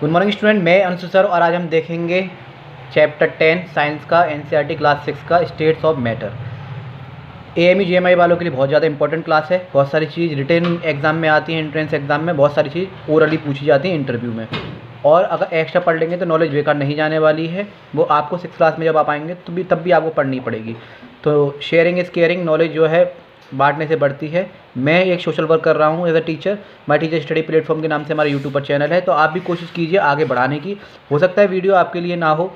Good morning student, मैं Anshu sir और आज हम देखेंगे चैप्टर 10 साइंस का एनसीईआरटी क्लास 6 का states of matter. AMU JMI वालों के लिए बहुत ज़्यादा इंपॉर्टेंट क्लास है। बहुत सारी चीज़ रिटन एग्जाम में आती है, एंट्रेंस एग्जाम में बहुत सारी चीज़ ओरली पूछी जाती है इंटरव्यू में, और अगर एक्स्ट्रा पढ़ लेंगे तो नॉलेज बेकार नहीं जाने वाली है। वो आपको 6 क्लास में जब आप आएंगे तो तब भी आपको पढ़नी पड़ेगी। तो शेयरिंग इज़ केयरिंग, नॉलेज जो है बांटने से बढ़ती है। मैं एक सोशल वर्क कर रहा हूँ as a teacher. My teacher study platform के नाम से हमारा यूट्यूब पर चैनल है, तो आप भी कोशिश कीजिए आगे बढ़ाने की। हो सकता है वीडियो आपके लिए ना हो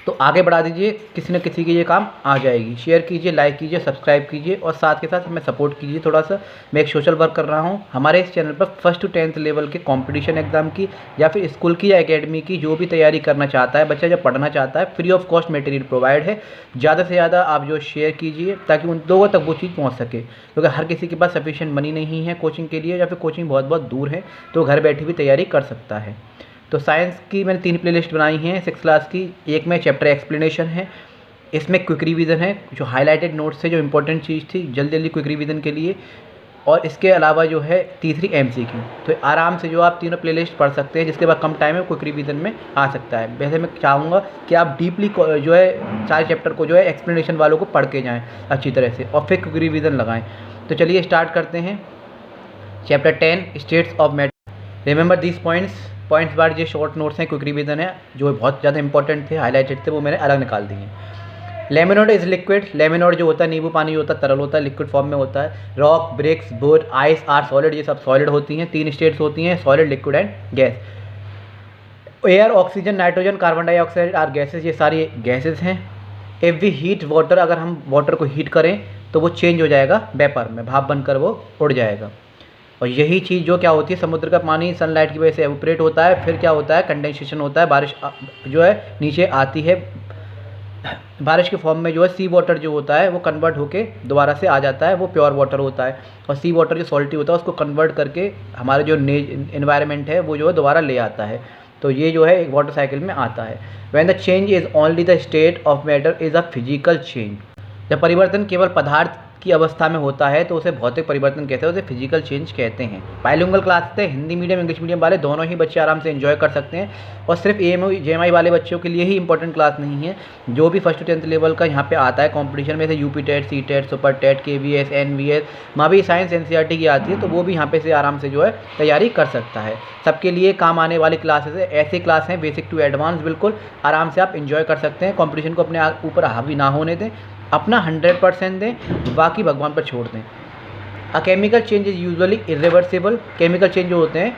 तो आगे बढ़ा दीजिए, किसी न किसी के ये काम आ जाएगी। शेयर कीजिए, लाइक कीजिए, सब्सक्राइब कीजिए और साथ के साथ हमें सपोर्ट कीजिए थोड़ा सा। मैं एक सोशल वर्क कर रहा हूँ। हमारे इस चैनल पर 1st to 10th लेवल के कंपटीशन एग्जाम की या फिर स्कूल की या एकेडमी की जो भी तैयारी करना चाहता है बच्चा, जब पढ़ना चाहता है, free of cost material provide है। ज़्यादा से ज़्यादा आप जो शेयर कीजिए ताकि उन लोगों तक वो चीज़ पहुँच सके, क्योंकि हर किसी के पास सफिशिएंट मनी नहीं है कोचिंग के लिए, या फिर कोचिंग बहुत बहुत दूर है, तो घर बैठे भी तैयारी कर सकता है। तो साइंस की मैंने 3 प्लेलिस्ट बनाई हैं 6 क्लास की। एक में चैप्टर एक्सप्लेनेशन है, इसमें क्विक रिवीजन है, जो हाईलाइटेड नोट्स से जो इंपॉर्टेंट चीज़ थी जल्दी जल्दी क्विक रिवीजन के लिए, और इसके अलावा जो है तीसरी MCQ। तो आराम से जो आप तीनों प्लेलिस्ट पढ़ सकते हैं, जिसके बाद कम टाइम में क्विक रिवीजन में आ सकता है। वैसे मैं चाहूँगा कि आप डीपली जो है सारे चैप्टर को जो है एक्सप्लेनेशन वालों को पढ़ के जाएँ अच्छी तरह से, और फिर क्विक रिवीजन लगाएँ। तो चलिए स्टार्ट करते हैं। Chapter 10 states of matter. Remember these points बार ये शॉर्ट नोट्स हैं, क्विक रिवीजन है, जो बहुत ज़्यादा इंपॉर्टेंट थे, हाईलाइटेड थे, वो मैंने अलग निकाल दिए हैं। लेमिनोड इज लिक्विड। लेमिनोड जो होता है नींबू पानी होता है, तरल होता है, लिक्विड फॉर्म में होता है। Rock, bricks, wood, ice are solid, ये सब सॉलिड होती हैं। 3 स्टेट्स होती हैं, solid, liquid and gas. Air, oxygen, nitrogen, carbon dioxide are gases, ये सारी गैसेज हैं। इफ़ वी हीट वाटर, अगर हम वाटर को हीट करें तो वो चेंज हो जाएगा वेपर में, भाप बनकर वो उड़ जाएगा। और यही चीज़ जो क्या होती है, समुद्र का पानी सनलाइट की वजह से एवोपरेट होता है, फिर क्या होता है, कंडेंसेशन होता है, बारिश जो है नीचे आती है, बारिश के फॉर्म में जो है सी वाटर जो होता है वो कन्वर्ट होके दोबारा से आ जाता है, वो प्योर वाटर होता है। और सी वाटर जो सॉल्टी होता है उसको कन्वर्ट करके हमारे जो एनवायरनमेंट है वो जो है दोबारा ले आता है। तो ये जो है एक वाटर साइकिल में आता है। When the change is only the state of matter is a physical change. जब परिवर्तन केवल पदार्थ की अवस्था में होता है तो उसे भौतिक परिवर्तन कहते हैं, उसे फिजिकल चेंज कहते हैं। बाइलिंगुअल क्लास है, हिंदी मीडियम इंग्लिश मीडियम वाले दोनों ही बच्चे आराम से एंजॉय कर सकते हैं, और सिर्फ एएमयू जेएमआई वाले बच्चों के लिए ही इंपॉर्टेंट क्लास नहीं है। जो भी 1st to 10th लेवल का यहाँ पे आता है कॉम्पिटिशन में, से UP TET, C TET, super TET, KVS, NVS, वहाँ भी साइंस NCERT की आती है, तो वो भी यहाँ पे से आराम से जो है तैयारी कर सकता है। सबके लिए काम आने वाली क्लासेस है, ऐसी क्लास हैं बेसिक टू एडवांस, बिल्कुल आराम से आप इंजॉय कर सकते हैं। कॉम्पिटिशन को अपने ऊपर हावी ना होने दें, अपना 100% दें, बाकी भगवान पर छोड़ दें। अ chemical change is usually irreversible. Chemical change जो होते हैं,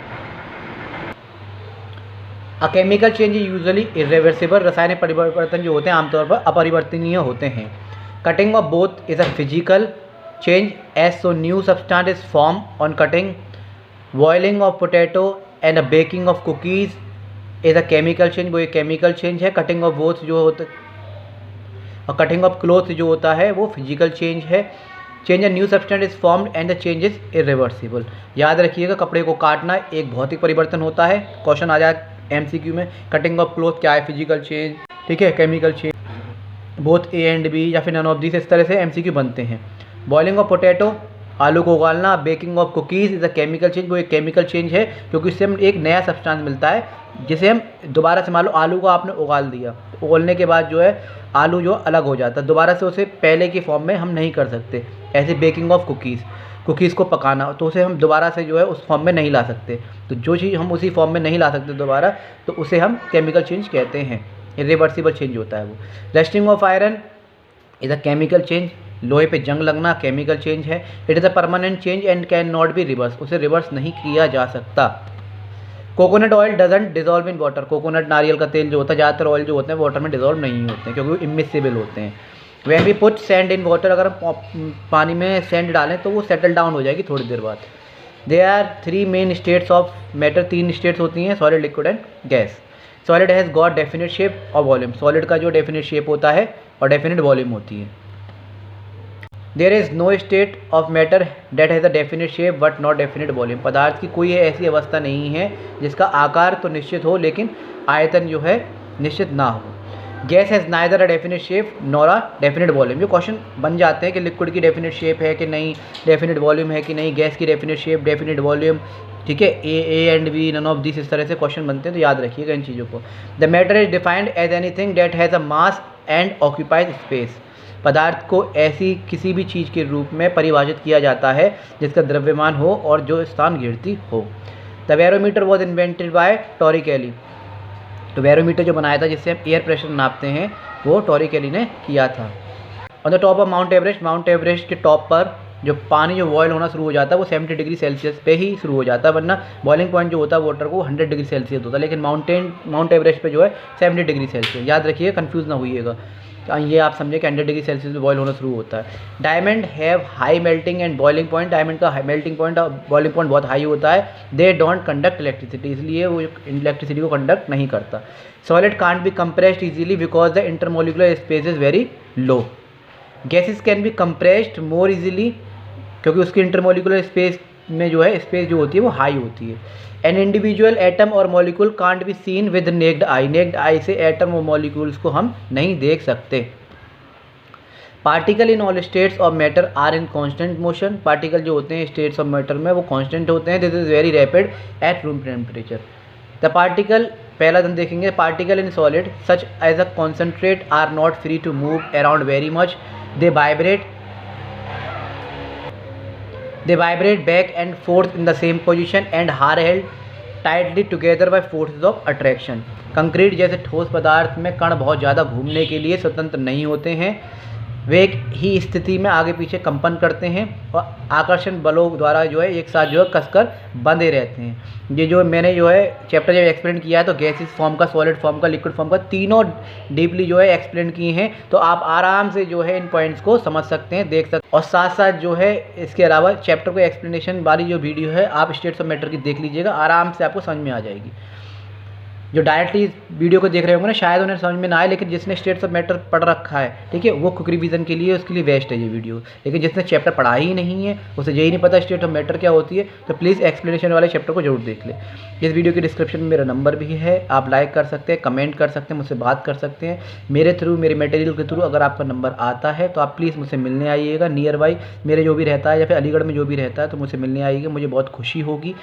अ chemical change is usually irreversible, रासायनिक परिवर्तन जो होते हैं आमतौर पर अपरिवर्तनीय होते हैं। Cutting of both is a physical change as so new substance is form on cutting. Boiling of potato and a baking of cookies is a chemical change, वो एक केमिकल चेंज है। कटिंग ऑफ बोथ जो होता है, और cutting of cloth जो होता है वो फिजिकल चेंज है। Change a new substance is formed and the change is irreversible. याद रखिएगा, कपड़े को काटना एक भौतिक परिवर्तन होता है, क्वेश्चन आ जाए MCQ में। कटिंग ऑफ क्लोथ क्या है, फिजिकल चेंज, ठीक है, chemical change, both A and B या फिर नन ऑफ दिस, इस तरह से MCQ बनते हैं। बॉइलिंग ऑफ पोटैटो, आलू को उगालना। Baking of cookies is a chemical change, वो एक केमिकल चेंज है, क्योंकि इससे हम एक नया सब्सटेंस मिलता है, जिसे हम दोबारा से, मान लो आलू को आपने उगाल दिया, तो उगलने के बाद जो है आलू जो अलग हो जाता है, दोबारा से उसे पहले की फॉर्म में हम नहीं कर सकते। ऐसे बेकिंग ऑफ कुकीज़ को पकाना, तो उसे हम दोबारा से जो है उस फॉर्म में नहीं ला सकते। तो जो चीज़ हम उसी फॉर्म में नहीं ला सकते दोबारा, तो उसे हम केमिकल चेंज कहते हैं, इरिवर्सिबल चेंज होता है वो। Rusting of iron is a chemical change, लोहे पे जंग लगना केमिकल चेंज है। It is a permanent change and can not be reverse, उसे रिवर्स नहीं किया जा सकता। Coconut oil doesn't dissolve in water. Coconut नारियल का तेल जो होता है, ज़्यादातर ऑयल जो होते हैं वाटर में डिजॉल्व नहीं होते हैं, क्योंकि वो इमिसिबल होते हैं। When we put sand in water, अगर हम पानी में सैंड डालें तो वो सेटल डाउन हो जाएगी थोड़ी देर बाद। They are 3 main states of matter, 3 states होती हैं, solid, liquid and gas. Solid has got definite shape और वॉल्यूम, सॉलिड का जो डेफिनेट शेप होता है और डेफिनेट वॉल्यूम होती है। There is no state of matter that has a definite shape but not definite volume. पदार्थ की कोई ऐसी अवस्था नहीं है जिसका आकार तो निश्चित हो लेकिन आयतन जो है निश्चित ना हो। Gas has neither a definite shape nor a definite volume. जो क्वेश्चन बन जाते हैं कि लिक्विड की डेफिनेट शेप है कि नहीं, डेफिनेट वॉल्यूम है कि नहीं, गैस की डेफिनेट शेप, डेफिनेट वॉल्यूम, ठीक है, A and B, none of this, इस तरह से क्वेश्चन बनते हैं, तो याद रखिएगा इन चीज़ों को। The matter is defined as anything that has a mass and occupies space. पदार्थ को ऐसी किसी भी चीज़ के रूप में परिभाषित किया जाता है जिसका द्रव्यमान हो और जो स्थान घेरती हो। The barometer was invented by Torricelli. तो बैरोमीटर जो बनाया था जिससे हम एयर प्रेशर नापते हैं वो टॉरी कैली ने किया था। On the top of mount Everest, mount Everest के टॉप पर जो पानी जो बॉयल होना शुरू हो जाता है वो 70 डिग्री सेल्सियस पे ही शुरू हो जाता है, वरना बॉइलिंग पॉइंट जो होता है वाटर को 100 डिग्री सेल्सियस होता है, लेकिन माउंट एवरेस्ट पे जो है 70 डिग्री सेल्सियस। याद रखिए, कंफ्यूज ना होइएगा, तो ये आप समझे कि 100 डिग्री सेल्सियस पे बॉयल होना शुरू होता है। Diamond have high melting and boiling point. Diamond का मेल्टिंग पॉइंट और बॉइलिंग पॉइंट बहुत हाई होता है। दे डोंट कंडक्ट इलेक्ट्रिसिटी, इसलिए वो इलेक्ट्रिसिटी को कंडक्ट नहीं करता। Solid can't be compressed easily because the intermolecular space is very low. Gases can be compressed more easily, क्योंकि उसकी इंटरमोलिकुलर स्पेस में जो है स्पेस जो होती है वो हाई होती है। एन इंडिविजुअल एटम और molecule can't be seen with naked eye. Naked eye से एटम और मॉलिक्यूल्स को हम नहीं देख सकते। Particle in all states of matter are in constant motion. Particle जो होते हैं स्टेट्स ऑफ मैटर में वो कांस्टेंट होते हैं। This is very rapid at room temperature. The particle, पहला हम देखेंगे, particle in solid such as a concentrate are not free to move around very much. They vibrate back and forth in the same position and are held tightly together by forces of attraction. Concrete जैसे ठोस पदार्थ में कण बहुत ज़्यादा घूमने के लिए स्वतंत्र नहीं होते हैं, वे एक ही स्थिति में आगे पीछे कंपन करते हैं और आकर्षण बलों द्वारा जो है एक साथ जो है कसकर बंधे रहते हैं। ये जो मैंने जो है चैप्टर जब एक्सप्लेन किया है तो गैसेस फॉर्म का, सॉलिड फॉर्म का, लिक्विड फॉर्म का, तीनों डीपली जो है एक्सप्लेन किए हैं, तो आप आराम से जो है इन पॉइंट्स को समझ सकते हैं, देख सकते हैं। और साथ साथ जो है इसके अलावा चैप्टर को एक्सप्लेनेशन वाली जो वीडियो है आप स्टेट्स ऑफ मैटर की देख लीजिएगा, आराम से आपको समझ में आ जाएगी। जो डायरेक्टली इस वीडियो को देख रहे होंगे ना शायद उन्हें समझ में ना आए, लेकिन जिसने स्टेट्स ऑफ मैटर पढ़ रखा है, ठीक है, वो क्विक रिवीजन के लिए उसके लिए बेस्ट है ये वीडियो। लेकिन जिसने चैप्टर पढ़ा ही नहीं है, उसे यही नहीं पता स्टेट ऑफ मैटर क्या होती है, तो प्लीज़ एक्सप्लेनेशन वाले चैप्टर को जरूर देख ले। इस वीडियो के डिस्क्रिप्शन में मेरा नंबर भी है, आप लाइक कर सकते हैं, कमेंट कर सकते हैं, मुझसे बात कर सकते हैं। मेरे थ्रू, मेरे मटेरियल के थ्रू अगर आपका नंबर आता है तो आप प्लीज़ मुझसे मिलने आइएगा। नियर बाई मेरे जो भी रहता है या फिर अलीगढ़ में जो भी रहता है तो मुझसे मिलने आइएगा, मुझे बहुत खुशी होगी।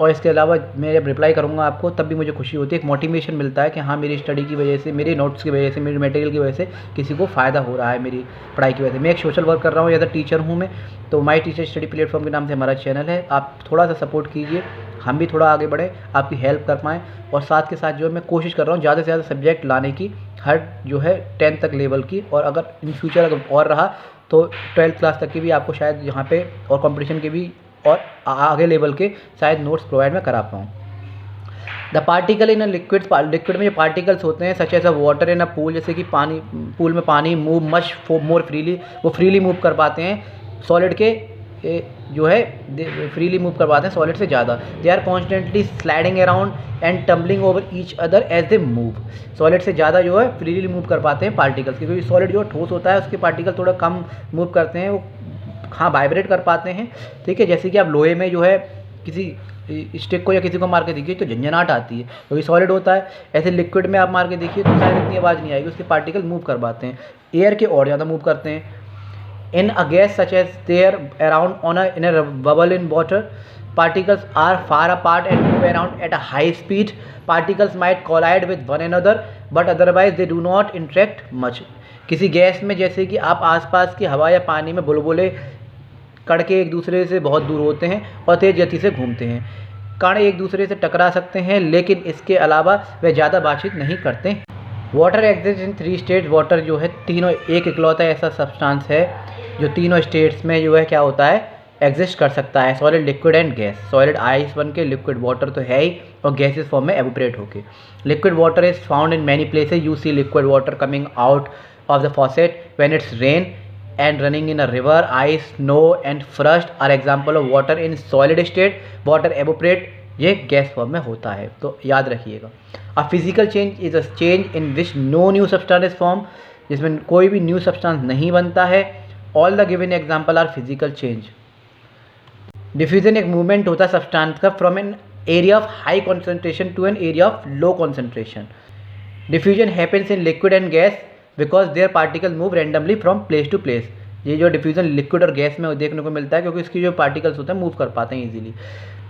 और इसके अलावा मैं जब रिप्लाई करूँगा आपको तब भी मुझे खुशी होती है, एक मोटिवेशन मिलता है कि हाँ मेरी स्टडी की वजह से, मेरे नोट्स की वजह से, मेरे मटेरियल की वजह से किसी को फ़ायदा हो रहा है मेरी पढ़ाई की वजह से। मैं एक सोशल वर्क कर रहा हूँ, एज अ टीचर हूँ मैं, तो माई टीचर स्टडी प्लेटफॉर्म के नाम से हमारा चैनल है। आप थोड़ा सा सपोर्ट कीजिए, हम भी थोड़ा आगे बढ़ें, आपकी हेल्प कर पाएँ। और साथ के साथ जो है मैं कोशिश कर रहा हूँ ज़्यादा से ज़्यादा सब्जेक्ट लाने की, हर जो है 10th तक लेवल की, और अगर इन फ्यूचर अगर और रहा तो 12th क्लास तक की भी आपको शायद यहाँ पे और कंपटीशन के भी और आगे लेवल के शायद नोट्स प्रोवाइड मैं करा पाऊँ। The particle in a liquid, liquid में जो पार्टिकल्स होते हैं such as a water in a pool, जैसे कि पानी, पूल में पानी मूव मच मोर फ्रीली, वो फ्रीली मूव कर पाते हैं सॉलिड के जो है फ्रीली मूव कर पाते हैं सॉलिड से ज़्यादा। They are constantly sliding around and tumbling over each other as they move. Solid से ज़्यादा जो है फ्रीली मूव कर पाते हैं पार्टिकल्स, क्योंकि सॉलिड जो ठोस होता है उसके पार्टिकल थोड़ा कम मूव करते हैं, वो हाँ वाइब्रेट कर पाते हैं, ठीक है। जैसे कि आप लोहे में जो है किसी स्टिक को या किसी को मार के देखिए तो झंझनाहट आती है, क्योंकि सॉलिड होता है। ऐसे लिक्विड में आप मार के देखिए तो शायद इतनी आवाज़ नहीं आएगी, उसके पार्टिकल मूव कर पाते हैं, एयर के और ज़्यादा मूव करते हैं। In a gas such as there around on in a bubble in water, particles are far apart and move around at a high speed. Particles might collide with one another but otherwise they do not interact much. किसी gas में जैसे कि आप आसपास की हवा या पानी में बुलबुले कण के एक दूसरे से बहुत दूर होते हैं और तेज़ गति से घूमते हैं। कण एक दूसरे से टकरा सकते हैं लेकिन इसके अलावा वे ज़्यादा बातचीत नहीं करते हैं। Water exist in 3 state. Water जो है तीनों, एक इकलौता ऐसा सब्सटेंस है जो तीनों स्टेट्स में जो है क्या होता है, एग्जिस्ट कर सकता है, solid, liquid and gas. Solid ice बन के, लिक्विड वाटर तो है ही, और गैसेस फॉर्म में एवोपरेट होके। Liquid water is found in many places. You see liquid water coming out of the faucet when it's rain and running in a river. Ice, snow and frost are example of water in solid state. Water evaporate, ये gas form में होता है, तो याद रखिएगा। A physical change is a change in which no new substance is formed, जिसमें कोई भी न्यू सब्सटेंस नहीं बनता है। All the given example are physical change. Diffusion एक मूवमेंट होता है सब्सटेंस का from an area of high concentration to an area of low concentration. Diffusion happens in liquid and gas because their particle move randomly from place to place. ये जो diffusion liquid और gas में देखने को मिलता है क्योंकि इसकी जो पार्टिकल्स होते हैं मूव कर पाते हैं easily.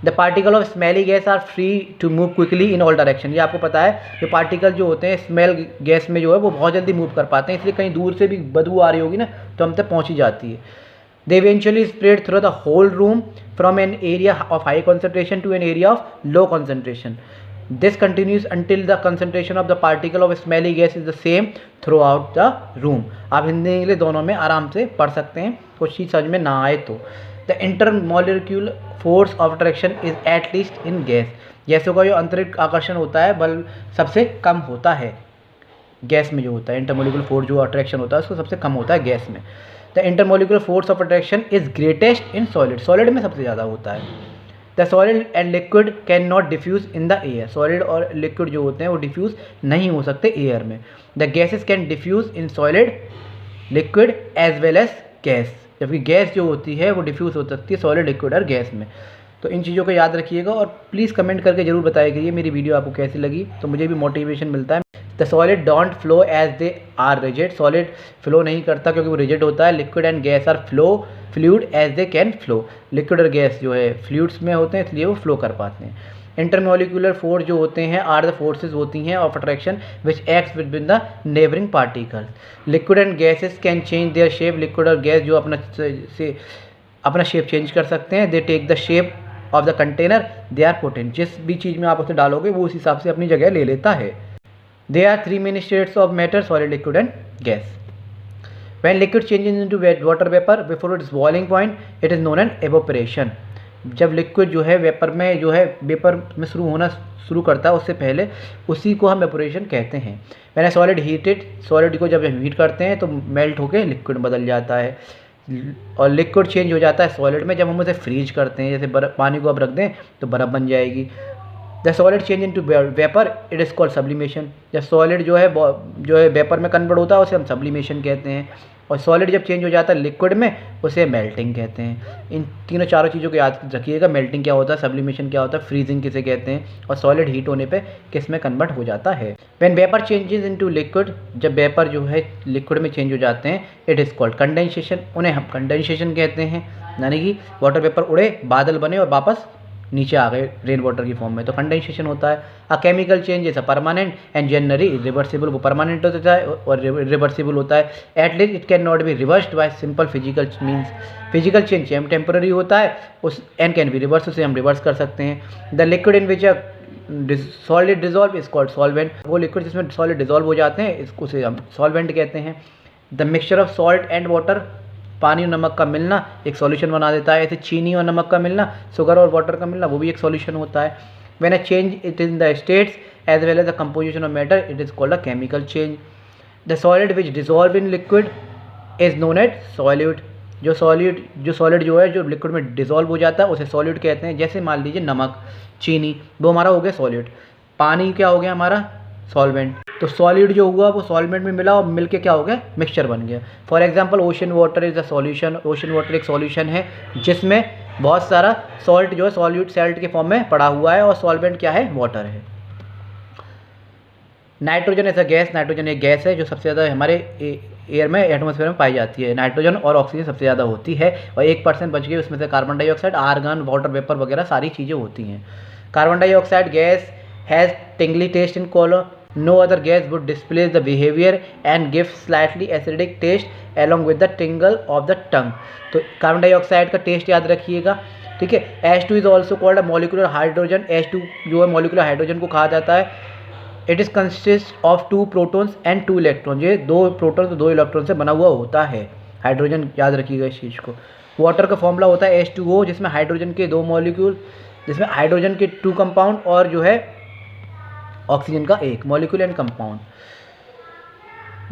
The particle of smelly gas are free to move quickly in all direction. ये आपको पता है ये पार्टिकल जो होते हैं स्मेल गैस में जो है वो बहुत जल्दी मूव कर पाते हैं, इसलिए कहीं दूर से भी बदबू आ रही होगी ना तो हम तक पहुँच ही जाती है। They eventually spread through the whole room from an area of high concentration to an area of low concentration. This continues until the concentration of the particle of smelly gas is the same throughout the room। आप Hindi English दोनों में आराम से पढ़ सकते हैं, कुछ चीज़ समझ में ना आए तो। The intermolecular force of attraction is at least in gas। गैसों का जो आंतरिक आकर्षण होता है बल सबसे कम होता है गैस में, जो होता है इंटरमोलिकुलर फोर्स जो अट्रैक्शन होता है उसको सबसे कम होता है गैस में। The intermolecular force of attraction is greatest in solid. Solid में सबसे ज़्यादा होता है। The solid and liquid can not diffuse in the air. Solid और लिक्विड जो होते हैं वो डिफ्यूज़ नहीं हो सकते एयर में। The gases can diffuse in solid liquid as well as gas. जबकि गैस जो होती है वो डिफ्यूज़ हो सकती है सॉलिड लिक्विड और गैस में। तो इन चीज़ों को याद रखिएगा और प्लीज़ कमेंट करके ज़रूर बताइए कि ये मेरी वीडियो आपको कैसी लगी, तो मुझे भी मोटिवेशन मिलता है। The solid don't flow as they are rigid. Solid flow नहीं करता क्योंकि वो रिजिड होता है। Liquid and gas are fluid as they can flow. Liquid और गैस जो है फ्लूइड्स में होते हैं इसलिए वो फ्लो कर पाते हैं। इंटरमोलिकुलर फोर्स जो होते हैं आर द फोर्सेज होती हैं of attraction which acts between the neighbouring particles. Liquid and gases can change their shape. Liquid और गैस जो अपना शेप चेंज कर सकते हैं। They take the shape of the container they are put in. जिस भी चीज़ में आप उसे डालोगे वो उस हिसाब से अपनी जगह ले लेता है। There are three main states of matter, solid, liquid and gas. When liquid changes into water vapor before its boiling point, it is known as evaporation। जब लिक्विड जो है वेपर में जो है वेपर में शुरू करता है उससे पहले उसी को हम वेपोरेशन कहते हैं। मैंने सॉलिड हीटेड, सॉलिड को जब हम हीट करते हैं तो मेल्ट होकर लिक्विड बदल जाता है और लिक्विड चेंज हो जाता है सॉलिड में जब हम उसे फ्रीज करते हैं। जैसे पानी को अब रख दें तो बर्फ़ बन जाएगी। The solid change into vapour it is called sublimation. जब सॉलिड जो है वेपर में कन्वर्ट होता है उसे हम सब्लिमेशन कहते हैं। और सॉलिड जब चेंज हो जाता है लिक्विड में उसे मेल्टिंग कहते हैं। इन तीनों चारों चीज़ों को याद रखिएगा। मेल्टिंग क्या होता है, सब्लिमेशन क्या होता है, फ्रीजिंग किसे कहते हैं, और सॉलिड हीट होने पे किस में कन्वर्ट हो जाता है। When vapour changes into liquid, जब वेपर जो है लिक्विड में चेंज हो जाते हैं इट इज़ कॉल्ड कंडेंसेशन। उन्हें हम कंडेंसेशन कहते हैं, यानी कि वाटर वेपर उड़े, बादल बने और वापस नीचे आ गए रेन वाटर की फॉर्म में, तो कंडेंसेशन होता है। अ chemical change is a permanent and generally reversible. वो परमानेंट होता है और रिवर्सिबल होता है। At least it can not be reversed bye simple physical means. Physical change temporary होता है उस एंड कैन बी रिवर्स, उसे हम रिवर्स कर सकते हैं। The liquid in which solid dissolve is called solvent. वो लिक्विड जिसमें सॉलिड डिजॉल्व हो जाते हैं इसको से हम सॉल्वेंट कहते हैं। The mixture of salt and water, पानी और नमक का मिलना एक सॉल्यूशन बना देता है। ऐसे चीनी और नमक का मिलना, शुगर और वाटर का मिलना, वो भी एक सॉल्यूशन होता है। When a change it in the states as well as the composition of matter it is called a chemical change. The solid which dissolve in liquid is known as solute. जो solid जो है जो liquid में dissolve हो जाता है उसे solute कहते हैं। जैसे मान लीजिए नमक, चीनी, वो हमारा हो गया सॉलिड। पानी क्या हो गया हमारा, सॉल्वेंट। तो सॉलिड जो हुआ वो सॉल्वेंट में मिला और मिलके क्या हो गया, मिक्सचर बन गया। For example ocean water is a solution. Ocean water एक सॉल्यूशन है जिसमें बहुत सारा सॉल्ट जो है सॉल्यूट सॉल्ट के फॉर्म में पड़ा हुआ है और सॉल्वेंट क्या है, वाटर है। Nitrogen is a gas. Nitrogen एक गैस है जो सबसे ज़्यादा हमारे एयर में, एटमॉस्फेयर में पाई जाती है। नाइट्रोजन और ऑक्सीजन सबसे ज़्यादा होती है और 1% बच गई, उसमें से carbon dioxide, argon, water vapour वगैरह सारी चीज़ें होती हैं। Carbon dioxide gas has tingly taste in collar. No other gas would displace the behavior and give slightly acidic taste along with the tingle of the tongue। तो carbon dioxide का test याद रखिएगा, ठीक है। H2 is also called a molecular hydrogen. H2 जो है molecular hydrogen को कहा जाता है। It is consist of 2 protons and 2 electron. ये 2 प्रोटॉन तो 2 इलेक्ट्रॉन से बना हुआ होता है हाइड्रोजन, याद रखिएगा इस चीज़ को। वाटर का फॉर्मूला होता है H2O, जिसमें हाइड्रोजन के 2 मॉलिक्यूल, जिसमें हाइड्रोजन के 2 कंपाउंड और जो है ऑक्सीजन का 1 molecule and compound.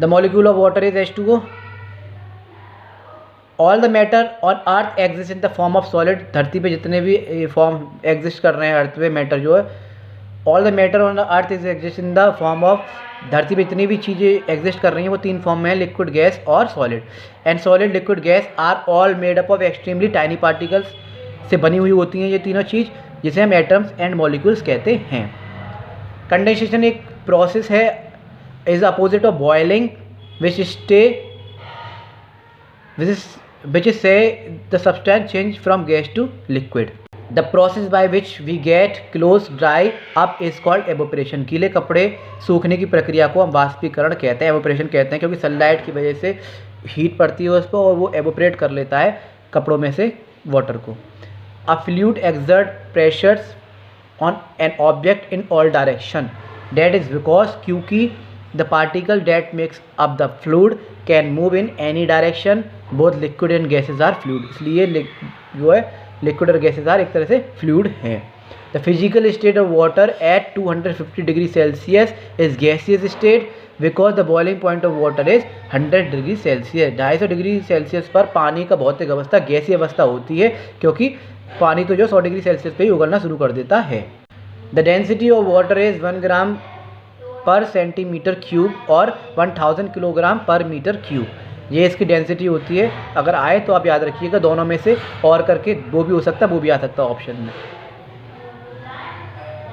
The molecule of water is H2O। All the matter on earth exist in the form of solid. धरती पे जितने भी फॉर्म एग्जिस्ट कर रहे हैं अर्थ पे, मैटर जो है, all the matter on the earth is exist in the form of, धरती पे जितनी भी चीज़ें एग्जिस्ट कर रही हैं वो 3 फॉर्म में है, लिक्विड, गैस और solid. And solid, liquid, gas are all made up of extremely tiny particles से बनी हुई होती हैं ये तीनों चीज़, जिसे हम एटम्स एंड मॉलिक्यूल्स कहते हैं। कंडेंसेशन एक प्रोसेस है, is opposite of boiling which is say the substance change from gas to liquid. The process by which we get cloth dry up is called evaporation. गीले कपड़े सूखने की प्रक्रिया को हम वाष्पीकरण कहते हैं, एवोपरेशन कहते हैं, क्योंकि सनलाइट की वजह से हीट पड़ती है उस पर और वो एवोपरेट कर लेता है कपड़ों में से वाटर को। A fluid exert pressures on an object in all direction, that is because क्योंकि the particle that makes up the fluid can move in any direction, both liquid and gases are fluid. इसलिए जो है liquid और gases are एक तरह से fluid हैं। The physical state of water at 250 degree Celsius is gaseous state because the boiling point of water is 100 degree Celsius. 250 degree Celsius पर पानी का भौतिक अवस्था गैसीय अवस्था होती है, क्योंकि पानी तो जो 100 डिग्री सेल्सियस पे ही उगलना शुरू कर देता है। The density of water is 1 ग्राम पर सेंटीमीटर क्यूब और 1000 किलोग्राम पर मीटर क्यूब। ये इसकी डेंसिटी होती है। अगर आए तो आप याद रखिएगा, दोनों में से और करके वो भी हो सकता है, वो भी आ सकता है ऑप्शन में।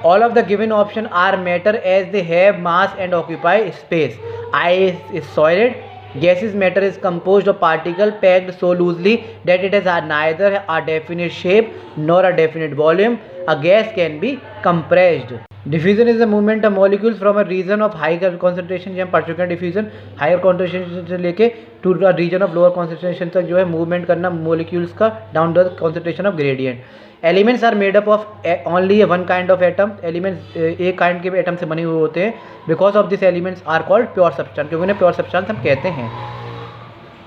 All of the given option are matter as they have mass and occupy space. Ice is solid. Gaseous matter is composed of particles packed so loosely that it has neither a definite shape nor a definite volume. A gas can be compressed. Diffusion is the movement of molecules from a region of higher concentration, जब पढ़ चुके हैं diffusion, higher concentration से लेके to the region of lower concentration तक जो है movement करना मोलिक्यूल्स का down the concentration of gradient. Elements are made up of only one kind of atom. Elements एक काइंड के एटम से बने हुए होते हैं। Because of this elements are called pure substance, क्योंकि उन्हें प्योर सब्सटेंस हम कहते हैं।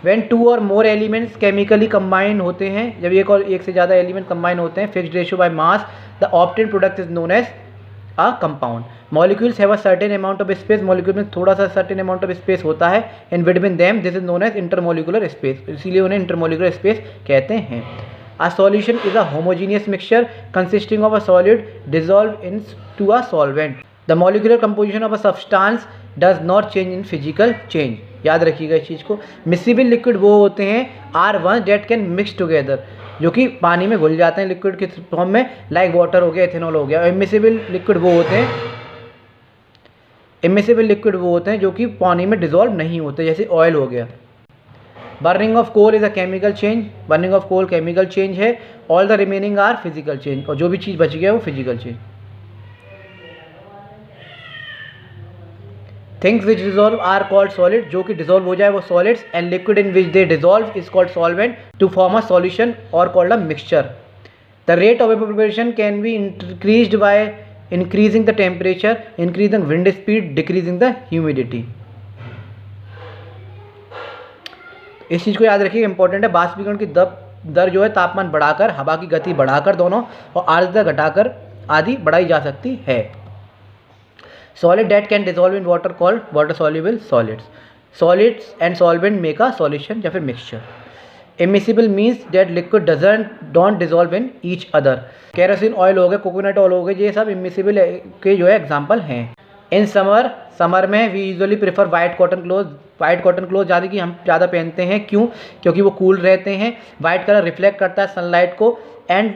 व्हेन 2 और मोर एलिमेंट्स केमिकली कंबाइन होते हैं, जब एक से ज़्यादा एलिमेंट कंबाइन होते हैं fixed ratio by mass, the obtained product is known as a compound. Molecules have a certain amount of space. Molecule में थोड़ा सा सर्टेन अमाउंट ऑफ स्पेस होता है in between them, this is known as intermolecular space, इसीलिए उन्हें intermolecular space कहते हैं। A solution is a homogeneous mixture consisting of a solid dissolved into a solvent. The molecular composition of a substance does not change in physical change. याद रखिएगा इस चीज़ को। मिक्सिबल liquid वो होते हैं are one that can mix together, जो कि पानी में घुल जाते हैं लिक्विड के फॉर्म में, लाइक वाटर हो गया, इथेनॉल हो गया। इमिसिबल लिक्विड वो होते हैं जो कि पानी में डिजोल्व नहीं होते, जैसे ऑयल हो गया। Burning of coal is a chemical change. Burning of coal chemical change है। All the remaining are physical change, और जो भी चीज़ बच गया वो physical change. Things which dissolve are called solid, जो कि डिजोल्व हो जाए वो solids, and liquid in which they dissolve is called solvent to form a solution और called a mixture. The rate of evaporation can be increased by increasing the temperature, increasing wind speed, decreasing the humidity. इस चीज़ को याद रखिए, important है। बाष्पीकरण की दर जो है तापमान बढ़ाकर, हवा की गति बढ़ाकर दोनों, और आर्द्रता घटाकर आदि बढ़ाई जा सकती है। Solid date can dissolve in water called water soluble solids. Solids and solvent make a solution या फिर mixture. Immiscible means that liquid don't dissolve in each other. Kerosene oil हो गए, कोकोनट ऑयल हो गए, ये सब इमिसिबल के जो है एग्जाम्पल हैं। इन समर में we usually prefer white cotton cloth. White cotton cloth ज़्यादा कि हम ज़्यादा पहनते हैं, क्यों? क्योंकि वो कूल रहते हैं। वाइट कलर रिफ्लेक्ट करता है सनलाइट को एंड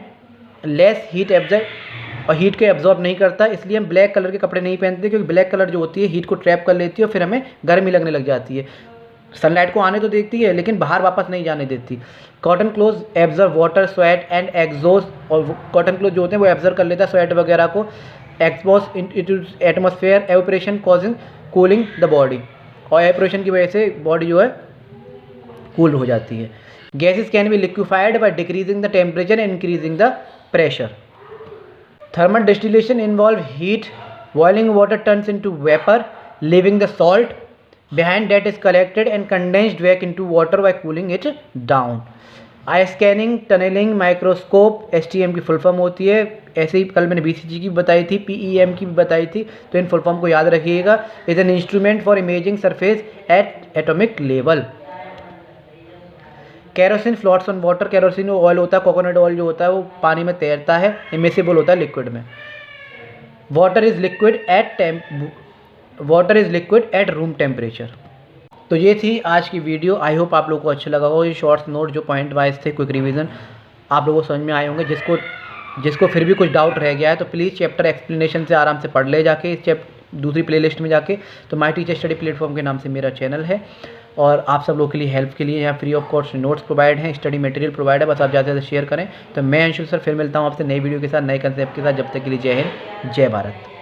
लेस हीट एब्जॉर्ब, और हीट को एब्जॉर्ब नहीं करता, इसलिए हम ब्लैक कलर के कपड़े नहीं पहनते, क्योंकि ब्लैक कलर जो होती है हीट को ट्रैप कर लेती है और फिर हमें गर्मी लगने लग जाती है। सनलाइट को आने तो देती है लेकिन बाहर वापस नहीं जाने देती। Cotton cloth absorb water, sweat and exhaust, और कॉटन क्लोथ जो होते हैं वो एब्जॉर्ब कर लेता है स्वेट वगैरह को। Expose into atmosphere, evaporation causing cooling the body, और एवोपरेशन की वजह से बॉडी जो है कूल हो जाती है। Gases can be liquefied by decreasing the temperature and increasing the pressure. Thermal distillation involve heat, boiling water turns into vapour leaving the salt behind that is collected and condensed back into water by cooling it down. आई scanning tunnelling microscope STM की full form होती है। ऐसे ही कल मैंने BCG की भी बताई थी, PEM की भी बताई थी, तो इन फुल फॉर्म को याद रखिएगा। Is an instrument for imaging surface at atomic level. Kerosene floats on water, kerosene oil होता है, कोकोनट ऑयल जो होता है वो पानी में तैरता है, इमिसिबल होता है लिक्विड में। Water is liquid at room temperature. तो ये थी आज की वीडियो। आई होप आप लोगों को अच्छा लगा होगा। ये शॉर्ट्स नोट जो पॉइंट वाइज थे, क्विक रिवीजन आप लोगों को समझ में आए होंगे। जिसको फिर भी कुछ डाउट रह गया है तो प्लीज़ चैप्टर एक्सप्लेनेशन से आराम से पढ़ ले जाके, इस दूसरी प्लेलिस्ट में जाके। तो माय टीचर स्टडी प्लेटफॉर्म के नाम से मेरा चैनल है। और आप सब लोग के लिए हेल्प के लिए यहाँ free of cost notes provide हैं, स्टडी मटेरियल प्रोवाइड है, बस आप ज़्यादा से ज़्यादा शेयर करें। तो मैं अंशुल सर फिर मिलता हूँ आपसे नई वीडियो के साथ, नए कंसेप्ट के साथ। जब तक के लिए जय हिंद, जय भारत।